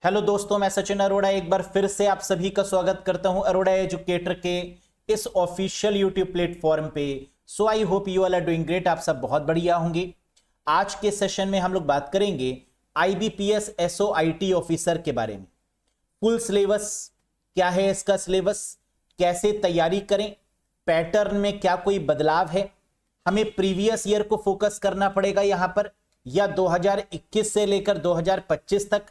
Hello दोस्तों, मैं सचिन अरोड़ा एक बार फिर से आप सभी का स्वागत करता हूं अरोड़ा एजुकेटर के इस ऑफिशियल यूट्यूब प्लेटफॉर्म पे। So I hope you all are doing great. आप सब बहुत बढ़िया होंगे। आज के सेशन में हम लोग बात करेंगे आईबीपीएस एसओआईटी ऑफिसर के बारे में। फुल सिलेबस क्या है, इसका सिलेबस कैसे तैयारी करें, पैटर्न में क्या कोई बदलाव है, हमें प्रीवियस ईयर को फोकस करना पड़ेगा यहां पर, या 2021 से लेकर 2025 तक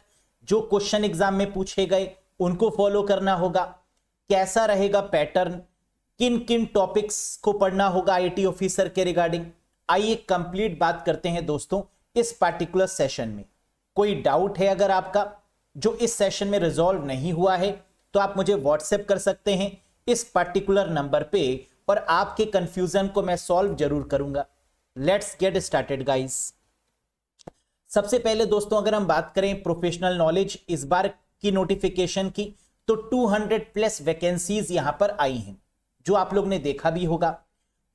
जो क्वेश्चन एग्जाम में पूछे गए उनको फॉलो करना होगा, कैसा रहेगा पैटर्न, किन किन टॉपिक्स को पढ़ना होगा आईटी ऑफिसर के रिगार्डिंग। आइए कंप्लीट बात करते हैं दोस्तों इस पार्टिकुलर सेशन में। कोई डाउट है अगर आपका जो इस सेशन में रिजॉल्व नहीं हुआ है तो आप मुझे व्हाट्सएप कर सकते हैं इस पर्टिकुलर नंबर पे और आपके कंफ्यूजन को मैं सॉल्व जरूर करूंगा। Let's get started guys. सबसे पहले दोस्तों अगर हम बात करें प्रोफेशनल नॉलेज इस बार की नोटिफिकेशन की, तो 200 प्लस वैकेंसीज यहां पर आई हैं जो आप लोग ने देखा भी होगा।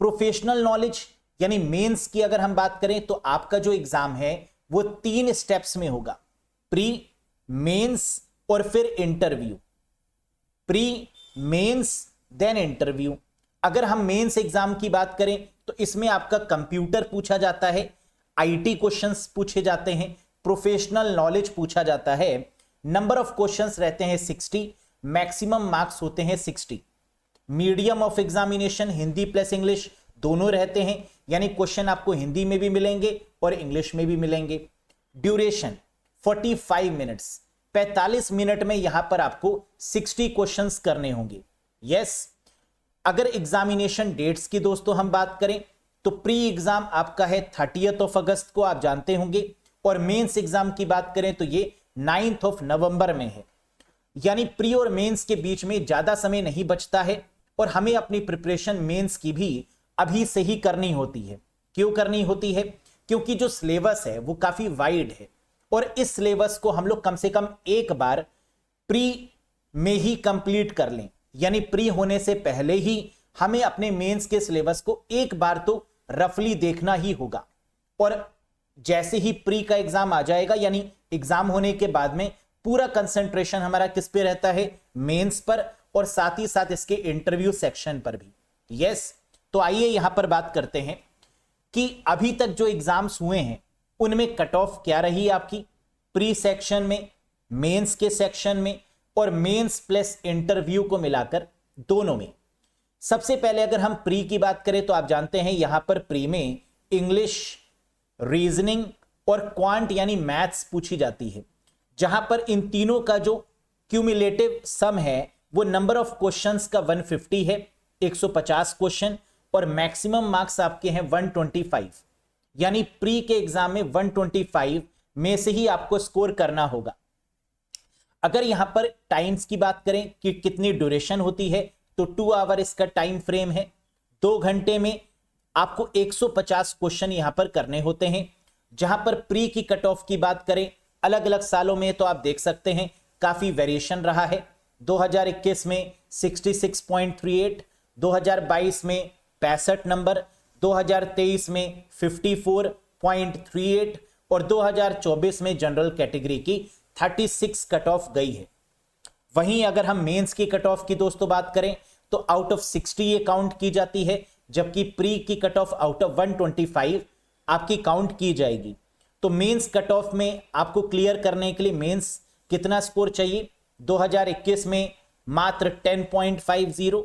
प्रोफेशनल नॉलेज यानी मेंस की अगर हम बात करें तो आपका जो एग्जाम है वो 3 स्टेप्स में होगा, प्री, मेंस और फिर interview. Pre, mains then interview. अगर हम मेंस एग्जाम की बात करें तो इसमें आपका कंप्यूटर पूछा जाता है, आईटी क्वेश्चंस पूछे जाते हैं, प्रोफेशनल नॉलेज पूछा जाता है। नंबर ऑफ क्वेश्चंस रहते हैं 60, मैक्सिमम मार्क्स होते हैं 60। Medium of examination Hindi plus English दोनों रहते हैं, यानी क्वेश्चन आपको हिंदी में भी मिलेंगे और इंग्लिश में भी मिलेंगे। ड्यूरेशन 45 मिनट्स, 45 मिनट में यहां पर आपको 60 क्वेश्चंस करने होंगे। यस। अगर एग्जामिनेशन डेट्स की दोस्तों हम बात करें तो प्री एग्जाम आपका है 30 अगस्त को, आप जानते होंगे, और मेंस एग्जाम की बात करें तो ये 9 नवंबर में है। यानी प्री और मेंस के बीच में ज्यादा समय नहीं बचता है और हमें अपनी प्रिपरेशन मेंस की भी अभी से ही करनी होती है। क्यों करनी होती है? क्योंकि जो सिलेबस है वो काफी वाइड है और इस सिलेबस को हम लोग कम से कम एक बार प्री में ही कंप्लीट कर लें, यानी प्री होने से पहले ही हमें अपने मेंस के सिलेबस को एक बार तो रफली देखना ही होगा। और जैसे ही प्री का एग्जाम आ जाएगा, यानी एग्जाम होने के बाद में पूरा कंसंट्रेशन हमारा किस पे रहता है? मेंस पर, और साथ ही साथ इसके इंटरव्यू सेक्शन पर भी। यस। तो आइए यहां पर बात करते हैं कि अभी तक जो एग्जाम्स हुए हैं उनमें कट ऑफ क्या रही आपकी, प्री सेक्शन में, मेंस के सेक्शन में और मेंस प्लस इंटरव्यू को मिलाकर दोनों में। सबसे पहले अगर हम प्री की बात करें तो आप जानते हैं यहां पर प्री में इंग्लिश, रीजनिंग और क्वांट यानी मैथ्स पूछी जाती है, जहां पर इन तीनों का जो क्यूमुलेटिव सम है वो नंबर ऑफ क्वेश्चंस का 150 है, 150 क्वेश्चन, और मैक्सिमम मार्क्स आपके हैं 125। यानी प्री के एग्जाम में 125 में से ही आपको स्कोर करना होगा। अगर यहां पर टाइम्स की बात करें कि कितनी ड्यूरेशन होती है तो 2 आवर इसका टाइम फ्रेम है। 2 घंटे में आपको 150 क्वेश्चन यहां पर करने होते हैं। जहां पर प्री की कट ऑफ की बात करें अलग अलग सालों में तो आप देख सकते हैं काफी वेरिएशन रहा है। 2021 में 66.38, 2022 में 65 नंबर, 2023 में 54.38 और 2024 में जनरल कैटेगरी की 36 कट ऑफ गई है। वहीं अगर हम मेंस की कट ऑफ की दोस्तों बात करें तो आउट ऑफ 60 ये काउंट की जाती है, जबकि प्री की कट ऑफ आउट ऑफ 125 आपकी काउंट की जाएगी। तो मेंस कट ऑफ में आपको क्लियर करने के लिए मेंस कितना स्कोर चाहिए? 2021 में मात्र 10.50,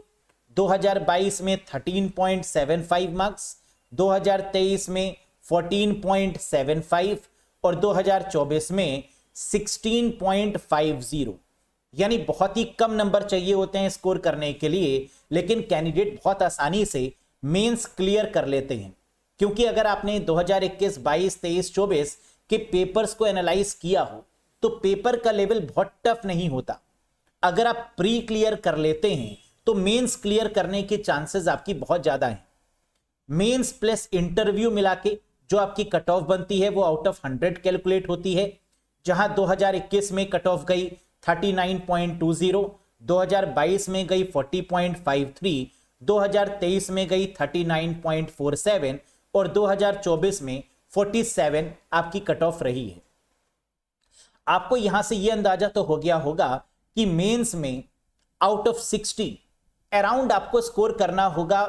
2022 में 13.75 मार्क्स, 2023 में 14.75 और 2024 में 16.50। यानी बहुत ही कम नंबर चाहिए होते हैं स्कोर करने के लिए, लेकिन कैंडिडेट बहुत आसानी से मेंस क्लियर कर लेते हैं। क्योंकि अगर आपने 2021, 22, 23, 24 के पेपर्स को एनालाइज किया हो तो पेपर का लेवल बहुत टफ नहीं होता। अगर आप प्री क्लियर कर लेते हैं तो मेंस क्लियर करने के चांसेस आपकी बहुत ज्यादा हैं। मेंस प्लस इंटरव्यू मिला के जो आपकी कट ऑफ बनती है वो आउट ऑफ 100 कैलकुलेट होती है, जहां 2021 में कट ऑफ गई 39.20, 2022 में गई 40.53, 2023 में गई 39.47 और 2024 में 47 आपकी कट ऑफ रही है। आपको यहां से यह अंदाजा तो हो गया होगा कि मेंस में आउट ऑफ 60 अराउंड आपको स्कोर करना होगा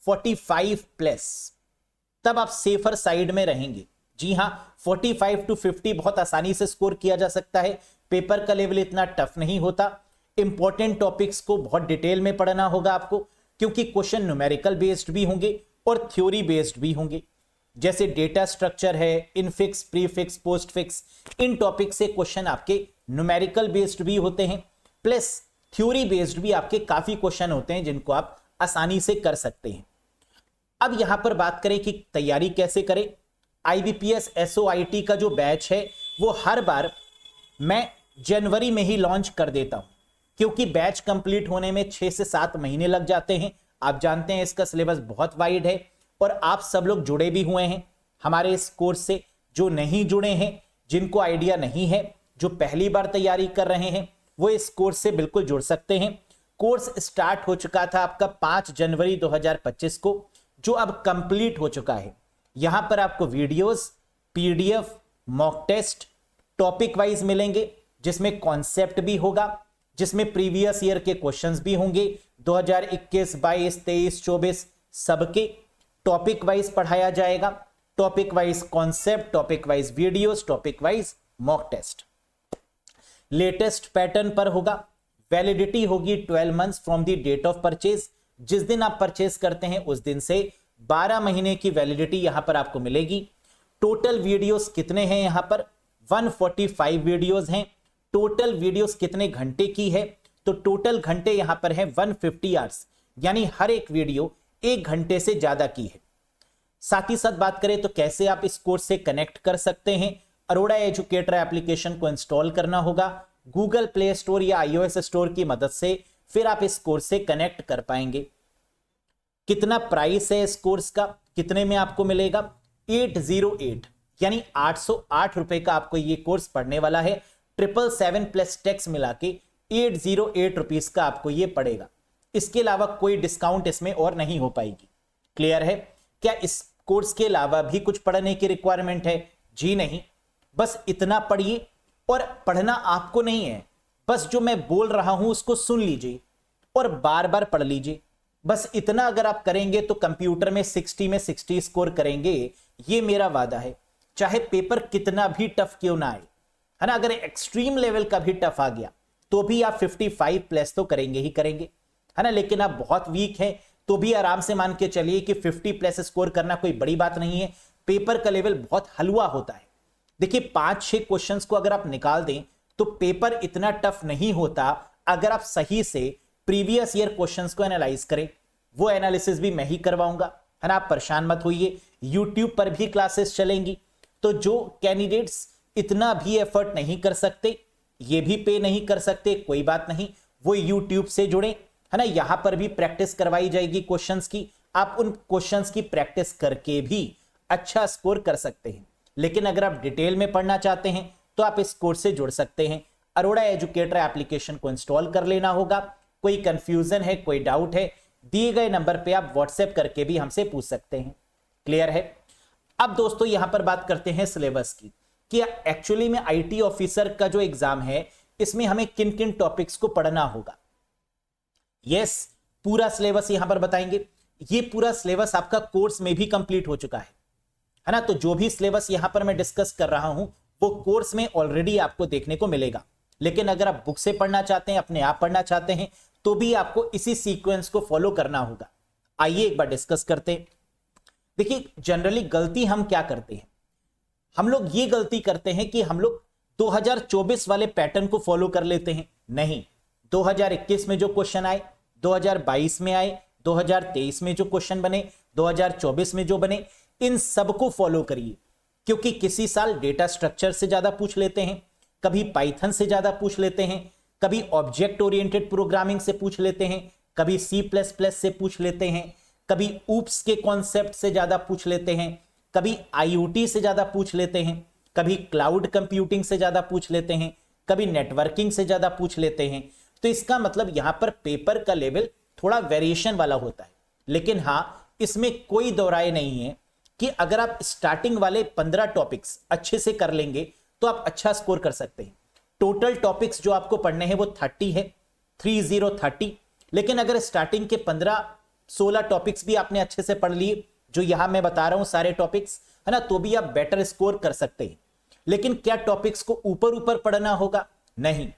45 प्लस, तब आप सेफर साइड में रहेंगे। जी हां, 45 टू 50 बहुत आसानी से स्कोर किया जा सकता है, पेपर का लेवल इतना टफ नहीं होता। इंपॉर्टेंट टॉपिक्स को बहुत डिटेल में पढ़ना होगा आपको, क्योंकि क्वेश्चन न्यूमेरिकल बेस्ड भी होंगे और थ्योरी बेस्ड भी होंगे। जैसे डेटा स्ट्रक्चर है, इनफिक्स, प्रीफिक्स, पोस्टफिक्स, इन टॉपिक से क्वेश्चन आपके न्यूमेरिकल बेस्ड भी होते हैं, प्लस थ्योरी बेस्ड भी आपके काफी क्वेश्चन होते हैं जिनको आप आसानी से कर सकते हैं। अब यहां पर बात करें कि तैयारी कैसे करें। IBPS SOIT का जो बैच है वो हर बार मैं जनवरी में ही लॉन्च कर देता हूं, क्योंकि बैच कंप्लीट होने में 6 से 7 महीने लग जाते हैं। आप जानते हैं इसका सिलेबस बहुत वाइड है और आप सब लोग जुड़े भी हुए हैं हमारे इस कोर्स से। जो नहीं जुड़े हैं, जिनको आइडिया नहीं है, जो पहली बार तैयारी कर रहे हैं, वो इस कोर्स से बिल्कुल जुड़ सकते हैं। कोर्स स्टार्ट हो चुका था आपका 5 जनवरी 2025 को, जो अब कंप्लीट हो चुका है। यहां पर आपको videos, PDF, mock test topic wise मिलेंगे, जिसमें कॉन्सेप्ट भी होगा, जिसमें प्रीवियस ईयर के क्वेश्चंस भी होंगे, 2021, 22, 23, 24 सबके टॉपिक वाइज पढ़ाया जाएगा। Topic wise concept, topic wise videos, topic wise mock test. Latest pattern पर होगा। वैलिडिटी होगी 12 months from the date of purchase. जिस दिन आप परचेज करते हैं उस दिन से 12 महीने की वैलिडिटी यहां पर आपको मिलेगी। टोटल वीडियोस कितने हैं यहां पर? 145 वीडियोस हैं। टोटल वीडियोस कितने घंटे की है? तो टोटल घंटे यहां पर है 150 आवर्स, यानी हर एक वीडियो 1 घंटे से ज्यादा की है। साथ ही साथ बात करें तो कैसे आप इस कोर्स से कनेक्ट कर सकते हैं। अरोड़ा एजुकेटर एप्लीकेशन को इंस्टॉल करना होगा गूगल प्ले स्टोर या iOS स्टोर की मदद से, फिर आप इस कोर्स से कनेक्ट कर पाएंगे। कितना प्राइस है इस कोर्स का, कितने में आपको मिलेगा? 808 यानी 808 रुपए का आपको ये कोर्स पढ़ने वाला है। 777 प्लस टैक्स मिला के 808 रुपीस का आपको ये पड़ेगा। इसके अलावा कोई डिस्काउंट इसमें और नहीं हो पाएगी। क्लियर है? क्या इस कोर्स के अलावा भी कुछ पढ़ने की रिक्वायरमेंट है? जी नहीं, बस इतना पढ़िए। और पढ़ना आपको नहीं है, बस जो मैं बोल रहा हूं उसको सुन लीजिए और बार बार पढ़ लीजिए। बस इतना अगर आप करेंगे तो कंप्यूटर में 60 में 60 स्कोर करेंगे, ये मेरा वादा है। चाहे पेपर कितना भी टफ क्यों ना आए, है ना, अगर एक्सट्रीम लेवल का भी टफ आ गया तो भी आप 55 प्लस तो करेंगे ही करेंगे, है ना। लेकिन आप बहुत वीक हैं तो भी आराम से मान के चलिए कि 50 प्लस स्कोर करना कोई बड़ी बात नहीं है। पेपर का लेवल बहुत हलवा होता है। देखिए 5-6 क्वेश्चंस को अगर आप निकाल दें तो पेपर इतना टफ नहीं होता अगर आप सही से प्रीवियस ईयर क्वेश्चंस को एनालाइज करें। वो एनालिसिस भी मैं ही करवाऊंगा, है ना। आप परेशान मत होइए, यूट्यूब पर भी क्लासेस चलेंगी। तो जो कैंडिडेट्स इतना भी एफर्ट नहीं कर सकते, ये भी पे नहीं कर सकते, कोई बात नहीं, वो यूट्यूब से जुड़े, है ना। यहां पर भी प्रैक्टिस करवाई जाएगी क्वेश्चंस की। आप उन क्वेश्चंस की प्रैक्टिस करके भी अच्छा स्कोर कर सकते हैं। लेकिन अगर आप डिटेल में पढ़ना चाहते हैं तो आप इस कोर्स से जुड़ सकते हैं। अरोड़ा एजुकेटर एप्लीकेशन को इंस्टॉल कर लेना होगा। कोई कंफ्यूजन है, कोई डाउट है, दिए गए नंबर पे आप व्हाट्सएप करके भी हमसे पूछ सकते हैं। क्लियर है? अब दोस्तों यहां पर बात करते हैं सिलेबस की, कि एक्चुअली में IT ऑफिसर का जो एग्जाम है इसमें हमें किन किन टॉपिक्स को पढ़ना होगा। यस, पूरा सिलेबस यहां पर बताएंगे। ये पूरा सिलेबस आपका कोर्स में भी कंप्लीट हो चुका है ना। तो जो भी सिलेबस यहां पर मैं डिस्कस कर रहा हूं वो कोर्स में ऑलरेडी आपको देखने को मिलेगा। लेकिन अगर आप बुक से पढ़ना चाहते हैं, अपने आप पढ़ना चाहते हैं, तो भी आपको इसी सीक्वेंस को फॉलो करना होगा। आइए एक बार डिस्कस करते हैं। देखिए जनरली गलती हम क्या करते हैं, हम लोग ये गलती करते हैं कि हम लोग 2024 वाले पैटर्न को फॉलो कर लेते हैं। नहीं, 2021 में जो क्वेश्चन आए, 2022 में आए, 2023 में जो क्वेश्चन बने, 2024 में जो बने, इन सबको फॉलो करिए। क्योंकि किसी साल डेटा स्ट्रक्चर से ज्यादा पूछ लेते हैं, कभी पाइथन से ज्यादा पूछ लेते हैं, कभी ऑब्जेक्ट ओरिएंटेड प्रोग्रामिंग से पूछ लेते हैं, कभी C++ से पूछ लेते हैं, कभी ऊप्स के कॉन्सेप्ट से ज्यादा पूछ लेते हैं, कभी IoT से ज्यादा पूछ लेते हैं, कभी क्लाउड कंप्यूटिंग से ज्यादा पूछ लेते हैं, कभी नेटवर्किंग से ज्यादा पूछ लेते हैं। तो इसका मतलब यहां पर पेपर का लेवल थोड़ा वेरिएशन वाला होता है। लेकिन हां, इसमें कोई दो राय नहीं है कि अगर आप स्टार्टिंग वाले 15 टॉपिक्स अच्छे से कर लेंगे तो आप अच्छा स्कोर कर सकते हैं। टोटल टॉपिक्स जो आपको पढ़ने हैं वो 30 है, 30। लेकिन अगर स्टार्टिंग के 15-16 टॉपिक्स भी आपने अच्छे से पढ़ लिए, जो यहां मैं बता रहा हूं सारे टॉपिक्स, है ना, तो भी आप बेटर स्कोर कर सकते हैं। लेकिन क्या टॉपिक्स को ऊपर ऊपर पढ़ना होगा? नहीं,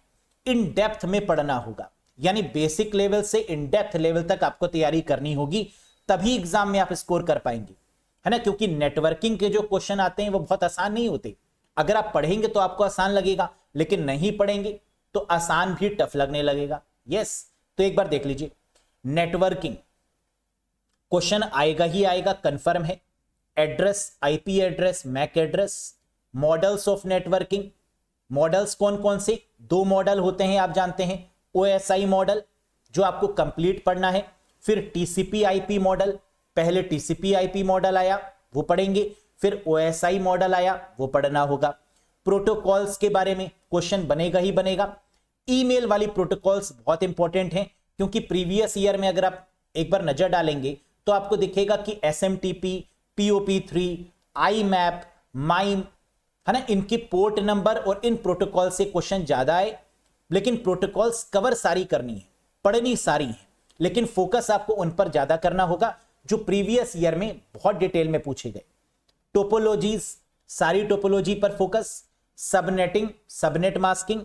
इन डेप्थ में पढ़ना होगा। यानी बेसिक लेवल से इन डेप्थ लेवल तक आपको तैयारी करनी होगी, तभी एग्जाम में आप स्कोर कर पाएंगे, है ना। क्योंकि नेटवर्किंग के जो क्वेश्चन आते हैं वो बहुत आसान नहीं होते। अगर आप पढ़ेंगे तो आपको आसान लगेगा, लेकिन नहीं पढ़ेंगे तो आसान भी टफ लगने लगेगा। यस, तो एक बार देख लीजिए, नेटवर्किंग क्वेश्चन आएगा ही आएगा, कंफर्म है। Address, IP address, MAC address, models of networking. Models कौन कौन से? 2 मॉडल होते हैं, आप जानते हैं। ओएसआई मॉडल जो आपको कंप्लीट पढ़ना है, फिर टीसीपी आईपी मॉडल। पहले टीसीपी आईपी मॉडल आया, वो पढ़ेंगे, फिर ओएसआई मॉडल आया, वो पढ़ना होगा। प्रोटोकॉल्स के बारे में क्वेश्चन बनेगा ही बनेगा। ईमेल वाली प्रोटोकॉल्स बहुत इंपॉर्टेंट हैं, क्योंकि प्रीवियस ईयर में अगर आप एक बार नजर डालेंगे तो आपको दिखेगा कि एसएमटीपी, पीओपी3, आईमैप, माइम, है ना, इनकी पोर्ट नंबर और इन प्रोटोकॉल से क्वेश्चन ज्यादा आए। लेकिन प्रोटोकॉल्स कवर सारी करनी है, पढ़नी सारी है, लेकिन फोकस आपको उन पर ज्यादा करना होगा जो प्रीवियस ईयर में बहुत डिटेल में पूछे गए। टोपोलॉजीज, सारी टोपोलॉजी पर focus. Subnetting, subnet masking,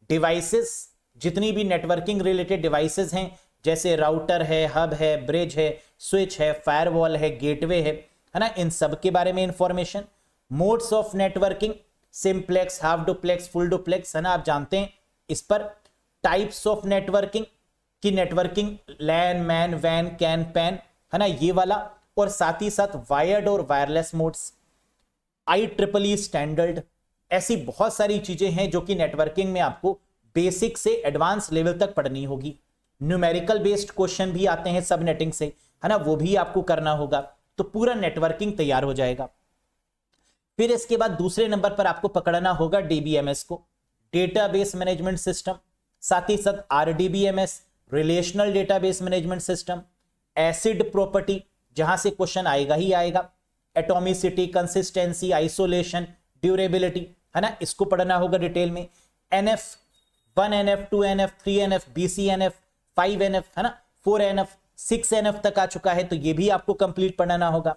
devices, जितनी भी नेटवर्किंग रिलेटेड डिवाइसेस हैं, जैसे राउटर है, हब है, ब्रिज है, स्विच है, फायरवॉल है, गेटवे है ना, इन सब के बारे में information. Modes of networking, simplex, half duplex, full duplex, है ना, आप जानते हैं इस पर। टाइप्स ऑफ नेटवर्किंग की नेटवर्किंग, लैन, मैन, वैन, कैन, पैन, है ना, ये वाला। और साथ ही साथ वायर्ड और वायरलेस मोड्स, IEEE स्टैंडर्ड, ऐसी बहुत सारी चीजें हैं जो कि नेटवर्किंग में आपको बेसिक से एडवांस लेवल तक पढ़नी होगी। न्यूमेरिकल बेस्ड क्वेश्चन भी आते हैं सबनेटिंग से, है ना, वो भी आपको करना होगा, तो पूरा नेटवर्किंग तैयार हो जाएगा। फिर इसके बाद दूसरे नंबर पर आपको पकड़ना होगा DBMS को, डेटाबेस मैनेजमेंट सिस्टम। साथ ही साथ RDBMS, relational database management system. Acid property, जहां से क्वेश्चन आएगा ही आएगा। एटॉमिसिटी, कंसिस्टेंसी, आइसोलेशन, ड्यूरेबिलिटी, है ना, इसको पढ़ना होगा डिटेल में। NF, 1NF, 2NF, 3NF, BCNF, 5NF, है ना, 4NF, 6NF तक आ चुका है, तो ये भी आपको कंप्लीट पढ़ना होगा।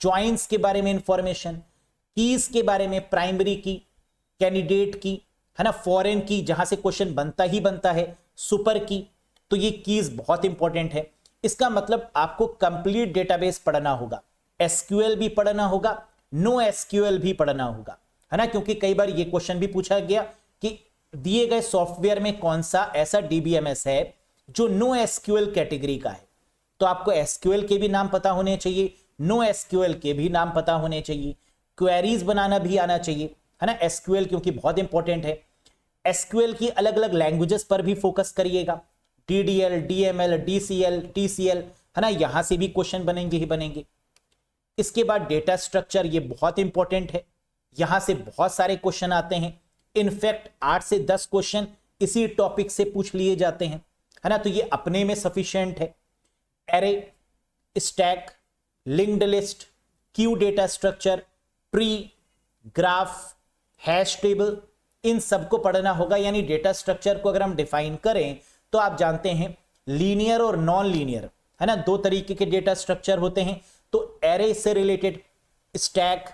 ज्वाइंट्स के बारे में इंफॉर्मेशन, कीज के बारे में, प्राइमरी की, कैंडिडेट की, है ना, फॉरेन की, जहां से क्वेश्चन बनता ही बनता है, सुपर की, तो ये कीज बहुत इंपॉर्टेंट है। इसका मतलब आपको कंप्लीट डेटाबेस पढ़ना होगा, SQL भी पढ़ना होगा, नो SQL भी पढ़ना होगा, है ना, क्योंकि कई बार ये क्वेश्चन भी पूछा गया कि दिए गए सॉफ्टवेयर में कौन सा ऐसा DBMS है जो नो SQL कैटेगरी का है। तो आपको SQL के भी नाम पता होने चाहिए, नो SQL के भी नाम पता होने चाहिए, क्वेरीज बनाना भी आना चाहिए, है ना, SQL क्योंकि बहुत इंपॉर्टेंट है। SQL की अलग अलग लैंग्वेजेस पर भी फोकस करिएगा, DDL, DML, DCL, TCL, है ना, यहां से भी क्वेश्चन बनेंगे ही बनेंगे। इसके बाद डेटा स्ट्रक्चर, ये बहुत इंपॉर्टेंट है, यहां से बहुत सारे क्वेश्चन आते हैं। इनफैक्ट 8 से 10 क्वेश्चन इसी टॉपिक से पूछ लिए जाते हैं, है ना, तो ये अपने में सफिशिएंट है। Array, stack, linked list, queue data structure, tree, graph, hash table, इन सबको पढ़ना होगा। यानी डेटा स्ट्रक्चर को अगर हम डिफाइन करें तो आप जानते हैं लीनियर और नॉन लीनियर, है ना, 2 तरीके के डेटा स्ट्रक्चर होते हैं। तो एरे से रिलेटेड, स्टैक,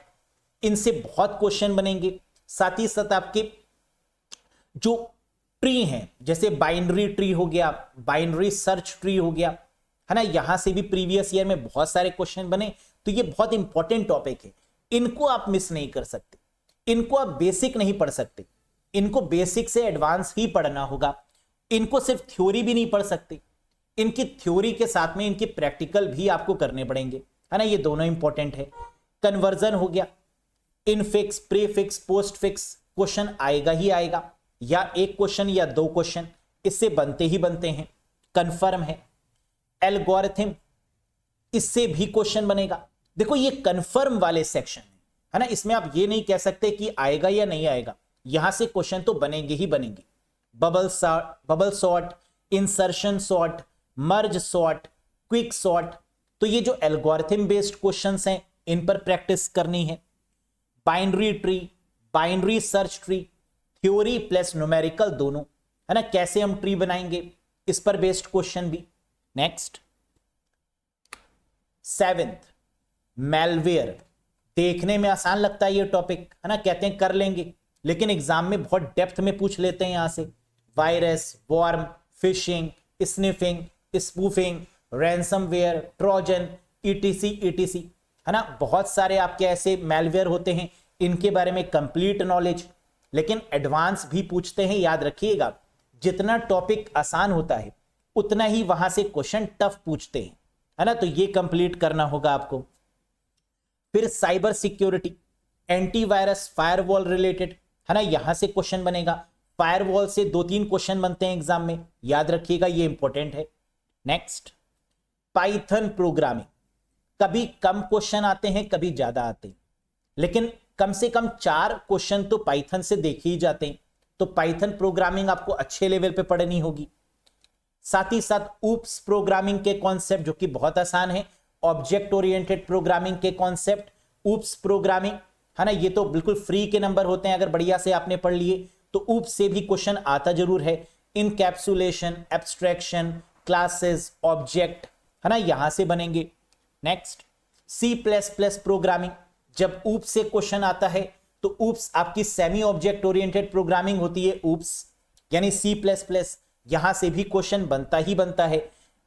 इनसे बहुत क्वेश्चन बनेंगे। साथ ही साथ आपके जो ट्री हैं, जैसे बाइनरी ट्री हो गया, बाइनरी सर्च ट्री हो गया, है ना, यहां से भी प्रीवियस ईयर में बहुत सारे क्वेश्चन बने। तो ये बहुत इंपॉर्टेंट टॉपिक है, इनको आप मिस नहीं कर सकते, इनको आप बेसिक नहीं पढ़ सकते, इनको बेसिक से एडवांस ही पढ़ना होगा। इनको सिर्फ थ्योरी भी नहीं पढ़ सकते, इनकी थ्योरी के साथ में इनकी प्रैक्टिकल भी आपको करने पड़ेंगे, है ना, ये दोनों इंपॉर्टेंट है। कन्वर्जन हो गया, इनफिक्स, प्रीफिक्स, पोस्टफिक्स, क्वेश्चन आएगा ही आएगा, या एक क्वेश्चन या 2 क्वेश्चन इससे बनते ही बनते हैं, कंफर्म है। एल्गोरिथम, इससे भी क्वेश्चन बनेगा। देखो ये कंफर्म वाले सेक्शन है ना, इसमें आप ये नहीं कह सकते कि आएगा या नहीं आएगा, यहां से क्वेश्चन तो बनेंगे ही बनेंगे। Bubble sort, insertion sort, merge sort, quick sort, तो ये जो एल्गोरिथम बेस्ड क्वेश्चंस हैं इन पर प्रैक्टिस करनी है। Binary tree, binary search tree, theory plus numerical दोनों, है ना, कैसे हम ट्री बनाएंगे इस पर बेस्ड क्वेश्चन भी। नेक्स्ट 7th मैलवेयर, देखने में आसान लगता है ये टॉपिक, है ना, कहते हैं कर लेंगे, लेकिन एग्जाम में बहुत डेप्थ में पूछ लेते हैं यहां से। Virus, worm, phishing, sniffing, spoofing, ransomware, trojan, etc etc, है ना, बहुत सारे आपके ऐसे मैलवेयर होते हैं, इनके बारे में कंप्लीट नॉलेज, लेकिन एडवांस भी पूछते हैं। याद रखिएगा, जितना टॉपिक आसान होता है उतना ही वहां से क्वेश्चन टफ पूछते हैं, है ना, तो ये कंप्लीट करना होगा आपको। फिर cyber security, antivirus, firewall related, है ना, यहां से क्वेश्चन बनेगा। फायरवॉल से 2-3 क्वेश्चन बनते हैं एग्जाम में, याद रखिएगा, ये इंपॉर्टेंट है। नेक्स्ट पाइथन प्रोग्रामिंग, कभी कम क्वेश्चन आते हैं, कभी ज्यादा आते हैं, लेकिन कम से कम 4 क्वेश्चन तो पाइथन से देखे ही जाते हैं, तो पाइथन प्रोग्रामिंग आपको अच्छे लेवल पे पढ़नी होगी। साथ ही साथ ऊप्स प्रोग्रामिंग के कॉन्सेप्ट जो कि बहुत आसान है, ऑब्जेक्ट ओरिएंटेड प्रोग्रामिंग के कॉन्सेप्ट, ऊप्स प्रोग्रामिंग, है ना, ये तो बिल्कुल फ्री के नंबर होते हैं, अगर बढ़िया से आपने पढ़ लिए तो ऊप्स से भी क्वेश्चन आता जरूर है। इनकैप्सुलेशन, एब्स्ट्रैक्शन, क्लासेस, ऑब्जेक्ट, है ना, यहां से बनेंगे। नेक्स्ट C++ प्रोग्रामिंग, जब ऊप्स से क्वेश्चन आता है तो ऊप्स आपकी सेमी ऑब्जेक्ट ओरिएंटेड प्रोग्रामिंग होती है, ऊप्स यानी C++, यहां से भी क्वेश्चन बनता ही बनता है।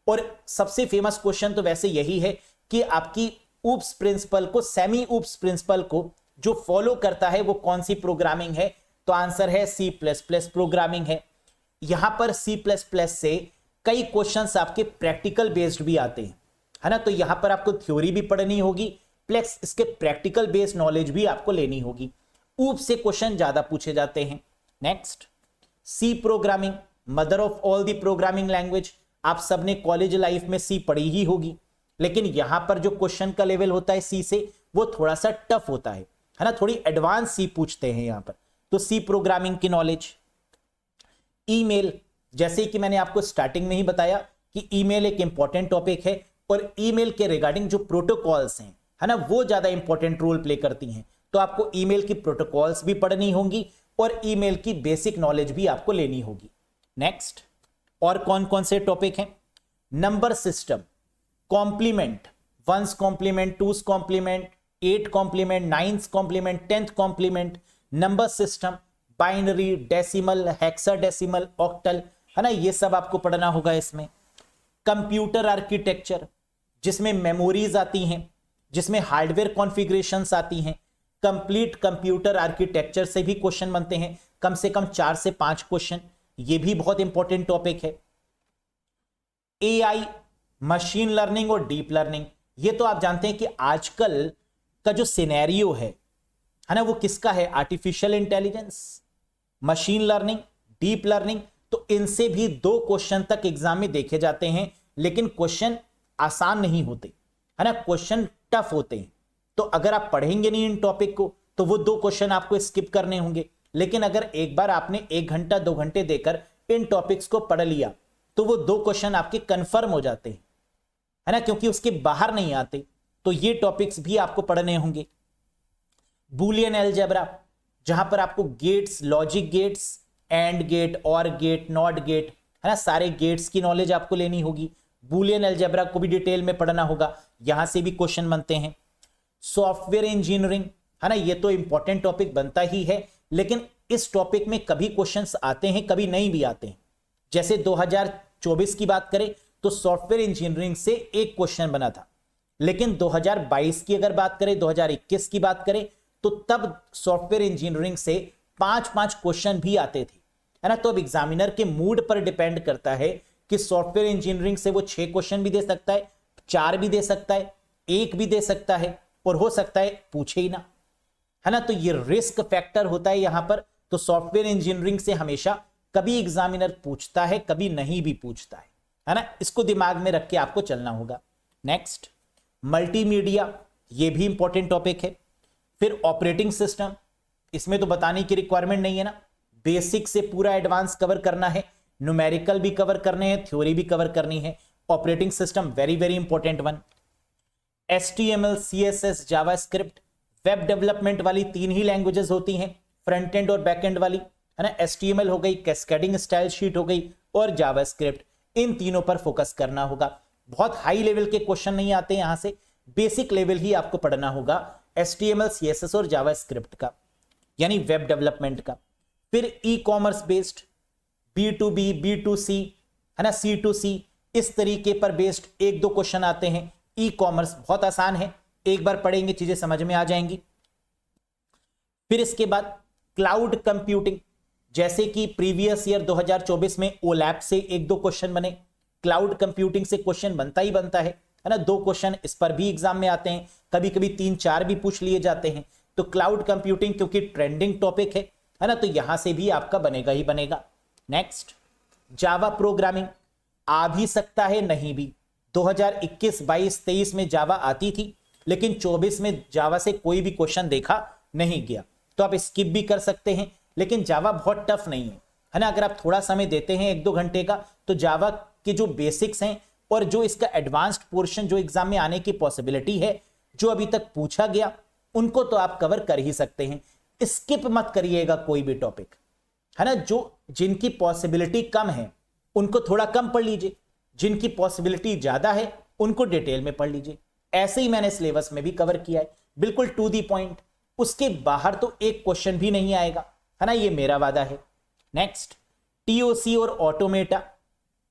और सबसे फेमस क्वेश्चन तो वैसे यही है कि आपकी ऊप्स प्रिंसिपल को, सेमी ऊप्स प्रिंसिपल को जो फॉलो करता है वो कौन सी प्रोग्रामिंग है, तो आंसर है C++ प्रोग्रामिंग है। यहां पर C++ से कई क्वेश्चंस आपके प्रैक्टिकल बेस्ड भी आते हैं, है ना, तो यहां पर आपको थ्योरी भी पढ़नी होगी प्लस इसके प्रैक्टिकल बेस्ड नॉलेज भी आपको लेनी होगी। ऊप से क्वेश्चन ज्यादा पूछे जाते हैं। Next C programming, mother of all the programming language, आप सबने कॉलेज लाइफ में सी पढ़ी ही होगी, लेकिन यहां पर जो क्वेश्चन का लेवल होता है सी से वो थोड़ा सा टफ होता है ना, थोड़ी एडवांस सी पूछते हैं यहां पर, तो सी प्रोग्रामिंग की नॉलेज। ईमेल, जैसे कि मैंने आपको स्टार्टिंग में ही बताया कि ईमेल एक इंपॉर्टेंट टॉपिक है और ईमेल के रिगार्डिंग जो प्रोटोकॉल्स हैं, है ना, वो ज्यादा इंपॉर्टेंट रोल प्ले करती हैं, तो आपको ईमेल की प्रोटोकॉल्स भी पढ़नी होंगी और ईमेल की बेसिक नॉलेज भी आपको लेनी होगी। नेक्स्ट और कौन कौन से टॉपिक हैं, number system, complement, 1's complement, 2's complement, 8 complement, 9th complement, 10th complement, number system, binary, decimal, hexadecimal, octal, है ना, ये सब आपको पढ़ना होगा इसमें। कंप्यूटर आर्किटेक्चर, जिसमें मेमोरीज आती हैं, जिसमें हार्डवेयर कॉन्फ़िगरेशंस आती हैं, कंप्लीट कंप्यूटर आर्किटेक्चर से भी क्वेश्चन बनते हैं, कम से कम 4 से 5 क्वेश्चन, ये भी बहुत इंपॉर्टेंट टॉपिक है। एआई, मशीन लर्निंग और डीप लर्निंग, ये तो आप जानते हैं कि आजकल का जो सिनेरियो है ना, वो किसका है, artificial intelligence, machine learning, deep learning, तो इनसे भी 2 क्वेश्चन तक एग्जाम में देखे जाते हैं, लेकिन क्वेश्चन आसान नहीं होते, है ना, क्वेश्चन टफ होते हैं। तो अगर आप पढ़ेंगे नहीं इन टॉपिक को तो वो 2 क्वेश्चन आपको स्किप करने होंगे, लेकिन अगर एक बार आपने 1 घंटा 2 घंटे देकर इन टॉपिक्स को पढ़ लिया तो वो 2 क्वेश्चन आपके कंफर्म हो जाते हैं, है ना, क्योंकि उसके बाहर नहीं आते, तो ये टॉपिक्स भी आपको पढ़ने होंगे। बूलियन अलजेब्रा, जहां पर आपको gates, logic gates, AND gate, और गेट, नॉट गेट, है ना, सारे गेट्स की नॉलेज आपको लेनी होगी। बूलियन अलजेब्रा को भी डिटेल में पढ़ना होगा, यहां से भी क्वेश्चन बनते हैं। सॉफ्टवेयर इंजीनियरिंग, है ना, ये तो इंपॉर्टेंट टॉपिक बनता ही है, लेकिन इस टॉपिक में कभी क्वेश्चंस आते हैं, कभी नहीं भी आते हैं। जैसे 2024 की बात करें तो सॉफ्टवेयर इंजीनियरिंग से 1 क्वेश्चन बना था, लेकिन 2022 की अगर बात करें, 2021 की बात करें, तो तब सॉफ्टवेयर इंजीनियरिंग से 5-5 क्वेश्चन भी आते थे, है ना। तो अब एग्जामिनर के मूड पर डिपेंड करता है कि सॉफ्टवेयर इंजीनियरिंग से वो 6 क्वेश्चन भी दे सकता है, 4 भी दे सकता है, 1 भी दे सकता है, और हो सकता है पूछे ही ना, है ना। तो ये रिस्क फैक्टर होता है यहां पर। तो सॉफ्टवेयर इंजीनियरिंग से हमेशा कभी एग्जामिनर पूछता है, कभी नहीं भी पूछता है ना, इसको दिमाग में रख के आपको चलना होगा। नेक्स्ट मल्टीमीडिया, ये भी इंपॉर्टेंट टॉपिक है। फिर ऑपरेटिंग सिस्टम, इसमें तो बताने की रिक्वायरमेंट नहीं है ना, बेसिक से पूरा एडवांस कवर करना है, न्यूमेरिकल भी कवर करने हैं, थ्योरी भी कवर करनी है। Operating system very very important one. HTML, CSS, JavaScript, web development वाली 3 ही लैंग्वेजेस होती हैं, फ्रंट एंड और बैक एंड वाली, है ना, HTML हो गई, कैस्केडिंग स्टाइल शीट हो गई और जावास्क्रिप्ट, इन तीनों पर फोकस करना होगा। बहुत हाई लेवल के क्वेश्चन नहीं आते यहां से, बेसिक लेवल ही आपको पढ़ना होगा HTML, CSS और जावास्क्रिप्ट का, यानी वेब डेवलपमेंट का। फिर e commerce based, B2B, B2C, है ना, C2C, इस तरीके पर बेस्ड एक दो क्वेश्चन आते हैं। ई कॉमर्स बहुत आसान है, एक बार पढ़ेंगे चीजें समझ में आ जाएंगी। फिर इसके बाद क्लाउड कंप्यूटिंग, जैसे कि प्रीवियस ईयर 2024 में ओलैप से एक दो क्वेश्चन बने, क्लाउड कंप्यूटिंग से क्वेश्चन बनता ही बनता है ना, 2 क्वेश्चन इस पर भी एग्जाम में आते हैं, कभी कभी 3-4 भी पूछ लिए जाते हैं। तो क्लाउड कंप्यूटिंग क्योंकि ट्रेंडिंग टॉपिक है ना, तो यहां से भी आपका बनेगा ही बनेगा। नेक्स्ट, जावा प्रोग्रामिंग, आ भी सकता है नहीं भी। 2021, 22, 23 में जावा आती थी, लेकिन 24 में जावा से कोई भी क्वेश्चन देखा नहीं गया, तो आप स्किप भी कर सकते हैं। लेकिन जावा बहुत टफ नहीं है ना, अगर आप थोड़ा समय देते हैं 1-2 घंटे का, तो जावा के जो बेसिक्स हैं और जो इसका एडवांस्ड पोर्शन जो एग्जाम में आने की पॉसिबिलिटी है, जो अभी तक पूछा गया, उनको तो आप कवर कर ही सकते हैं। स्किप मत करिएगा कोई भी टॉपिक, है ना। जो जिनकी पॉसिबिलिटी कम है उनको थोड़ा कम पढ़ लीजिए, जिनकी पॉसिबिलिटी ज्यादा है उनको डिटेल में पढ़ लीजिए। ऐसे ही मैंने सिलेबस में भी कवर किया है, बिल्कुल टू दी पॉइंट, उसके बाहर तो एक क्वेश्चन भी नहीं आएगा, है ना, ये मेरा वादा है। नेक्स्ट, TOC और automata,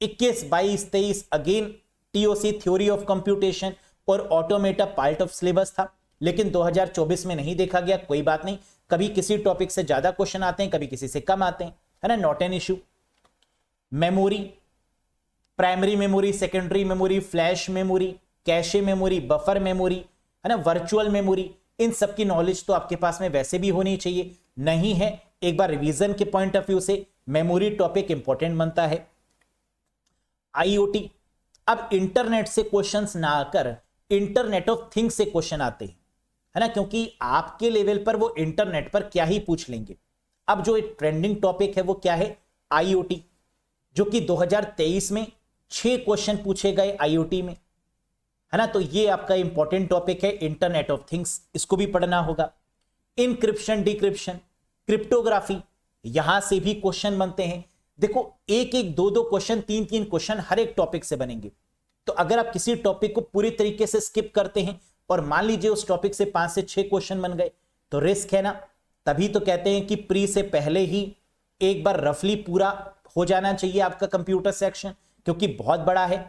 21, 22, 23 again TOC theory of computation और ऑटोमेटा पार्ट ऑफ सिलेबस था, लेकिन 2024 में नहीं देखा गया। कोई बात नहीं, कभी किसी टॉपिक से ज्यादा क्वेश्चन आते हैं, कभी किसी से कम आते हैं, है ना, not an issue. Memory, primary memory, secondary memory, flash memory, cache memory, buffer memory, है ना, वर्चुअल मेमोरी, इन सब की नॉलेज तो आपके पास में वैसे भी होनी चाहिए, नहीं है एक बार रिवीजन के पॉइंट ऑफ व्यू से मेमोरी टॉपिक इंपॉर्टेंट बनता है। IoT, अब इंटरनेट से क्वेश्चंस ना आकर इंटरनेट ऑफ थिंग्स से क्वेश्चन आते हैं, है ना, क्योंकि आपके लेवल पर वो इंटरनेट पर क्या ही पूछ लेंगे। अब जो एक ट्रेंडिंग टॉपिक है वो क्या है, IoT, जो कि 2023 में 6 क्वेश्चन पूछे गए IoT में, है ना, तो ये आपका इंपॉर्टेंट टॉपिक है इंटरनेट ऑफ थिंग्स, इसको भी पढ़ना होगा। इनक्रिप्शन, डिक्रिप्शन, क्रिप्टोग्राफी, यहां से भी क्वेश्चन बनते हैं। देखो, एक एक दो दो क्वेश्चन, 3-3 क्वेश्चन हर एक टॉपिक से बनेंगे। तो अगर आप किसी टॉपिक को पूरी तरीके से स्किप करते हैं और मान लीजिए उस टॉपिक से 5 से 6 क्वेश्चन बन गए, तो रिस्क है ना। तभी तो कहते हैं कि प्री से पहले ही एक बार रफली पूरा हो जाना चाहिए आपका कंप्यूटर सेक्शन, क्योंकि बहुत बड़ा है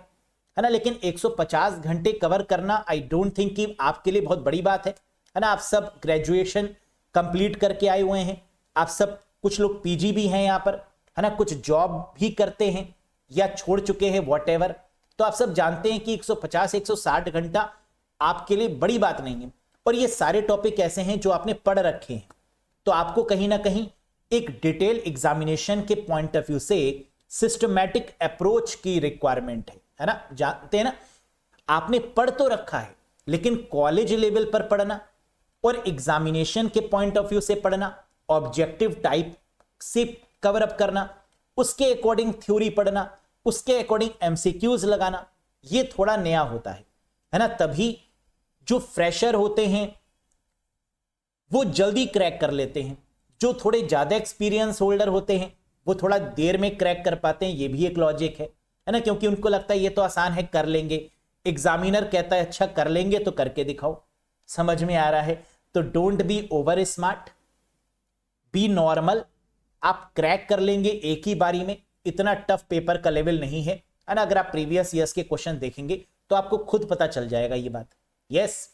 ना। लेकिन 150 घंटे कवर करना, आई डोंट थिंक कि आपके लिए बहुत बड़ी बात है ना। आप सब ग्रेजुएशन कंप्लीट करके आए हुए हैं, आप सब, कुछ लोग PG भी हैं यहाँ पर, है ना, कुछ जॉब भी करते हैं या छोड़ चुके हैं, व्हाटएवर। तो आप सब जानते हैं कि 150-160 घंटा आपके लिए बड़ी बात नहीं है। और ये सारे टॉपिक ऐसे हैं जो आपने पढ़ रखे हैं, तो आपको कहीं ना कहीं एक डिटेल एग्जामिनेशन के पॉइंट ऑफ व्यू से सिस्टमैटिक अप्रोच की रिक्वायरमेंट है ना। जानते हैं ना, आपने पढ़ तो रखा है, लेकिन कॉलेज लेवल पर पढ़ना और एग्जामिनेशन के पॉइंट ऑफ व्यू से पढ़ना, ऑब्जेक्टिव टाइप से कवर अप करना, उसके अकॉर्डिंग थ्योरी पढ़ना, उसके अकॉर्डिंग MCQs लगाना, ये थोड़ा नया होता है ना। तभी जो फ्रेशर होते हैं वो जल्दी क्रैक कर लेते हैं, जो थोड़े ज्यादा एक्सपीरियंस होल्डर होते हैं वो थोड़ा देर में क्रैक कर पाते हैं। ये भी एक लॉजिक है ना, क्योंकि उनको लगता है ये तो आसान है, कर लेंगे। एग्जामिनर कहता है अच्छा कर लेंगे तो करके दिखाओ, समझ में आ रहा है। तो don't be over smart, B normal, आप क्रैक कर लेंगे एक ही बारी में। इतना टफ पेपर का लेवल नहीं है ना। अगर आप प्रीवियस ईयर्स के क्वेश्चन देखेंगे तो आपको खुद पता चल जाएगा ये बात। यस,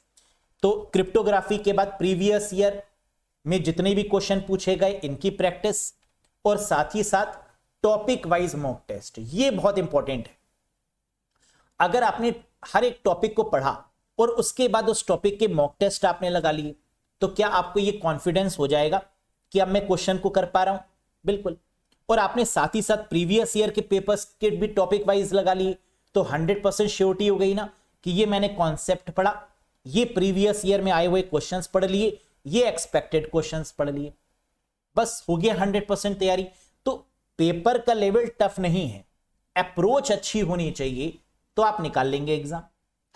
तो क्रिप्टोग्राफी के बाद प्रीवियस ईयर में जितने भी क्वेश्चन पूछे गए इनकी प्रैक्टिस, और साथ ही साथ टॉपिक वाइज मॉक टेस्ट, ये बहुत इंपॉर्टेंट है। अगर आपने हर एक टॉपिक को पढ़ा और उसके बाद उस टॉपिक के मॉक टेस्ट आपने लगा लिए, तो क्या आपको ये कॉन्फिडेंस हो जाएगा कि अब मैं क्वेश्चन को कर पा रहा हूं? बिल्कुल। और आपने साथ ही साथ प्रीवियस ईयर के पेपर्स के भी टॉपिक वाइज लगा लिए, तो 100% श्योरिटी हो गई ना कि ये मैंने कॉन्सेप्ट पढ़ा, ये प्रीवियस ईयर में आए हुए क्वेश्चंस पढ़ लिए, ये एक्सपेक्टेड क्वेश्चंस पढ़ लिए, बस हो गया 100% तैयारी। तो पेपर का लेवल टफ नहीं है, अप्रोच अच्छी होनी चाहिए तो आप निकाल लेंगे एग्जाम,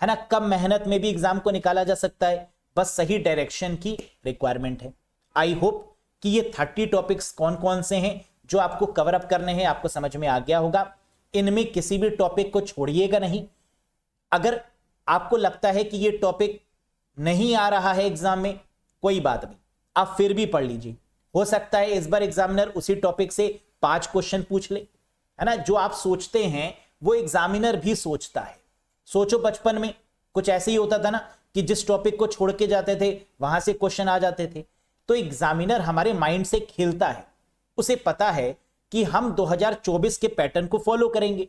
है ना। कम मेहनत में भी एग्जाम को निकाला जा सकता है, बस सही डायरेक्शन की रिक्वायरमेंट है। आई होप कि ये 30 टॉपिक्स कौन कौन से हैं जो आपको कवर अप करने हैं, आपको समझ में आ गया होगा। इनमें किसी भी टॉपिक को छोड़िएगा नहीं। अगर आपको लगता है कि ये टॉपिक नहीं आ रहा है एग्जाम में, कोई बात नहीं, आप फिर भी पढ़ लीजिए। हो सकता है इस बार एग्जामिनर उसी टॉपिक से 5 क्वेश्चन पूछ ले, है ना। जो आप सोचते हैं वो एग्जामिनर भी सोचता है। सोचो बचपन में कुछ ऐसे ही होता था ना कि जिस टॉपिक को छोड़ के जाते थे वहां से क्वेश्चन आ जाते थे। तो एग्जामिनर हमारे माइंड से खेलता है, उसे पता है कि हम 2024 के पैटर्न को फॉलो करेंगे,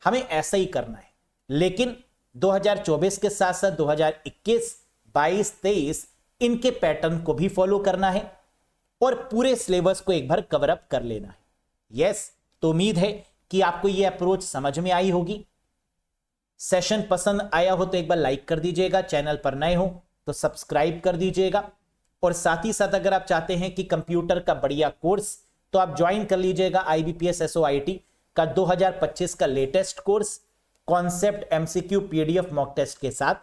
हमें ऐसा ही करना है। लेकिन 2024 के साथ साथ 2021, 22, 23 इनके पैटर्न को भी फॉलो करना है और पूरे सिलेबस को एक बार कवर अप कर लेना है। यस, तो उम्मीद है कि आपको यह अप्रोच समझ में आई होगी। सेशन पसंद आया हो तो एक बार लाइक कर दीजिएगा, चैनल पर नए हो तो सब्सक्राइब कर दीजिएगा। और साथ ही साथ अगर आप चाहते हैं कि कंप्यूटर का बढ़िया कोर्स, तो आप ज्वाइन कर लीजिएगा IBPS SOIT का 2025 का latest course concept MCQ PDF mock test के साथ।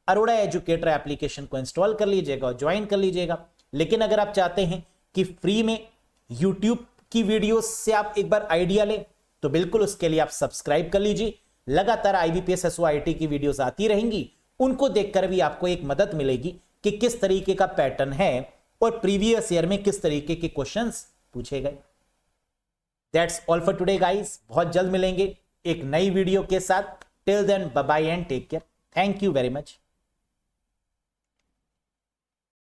अरोड़ा एजुकेटर एप्लीकेशन को इंस्टॉल कर लीजिएगा और ज्वाइन कर लीजिएगा। लेकिन अगर आप चाहते हैं कि फ्री में यूट्यूब की वीडियोस से आप एक बार आइडिया लें, तो बिल्कुल उसके लिए आप सब्सक्राइब कर लीजिए। लगातार IBPS SOIT की वीडियोस आती रहेंगी, उनको देखकर भी आपको एक मदद मिलेगी कि किस तरीके का पैटर्न है और प्रीवियस ईयर में किस तरीके के क्वेश्चंस पूछे गए। That's all for today guys. बहुत जल्द मिलेंगे एक नई वीडियो के साथ। Till then bye bye and take care. Thank you very much.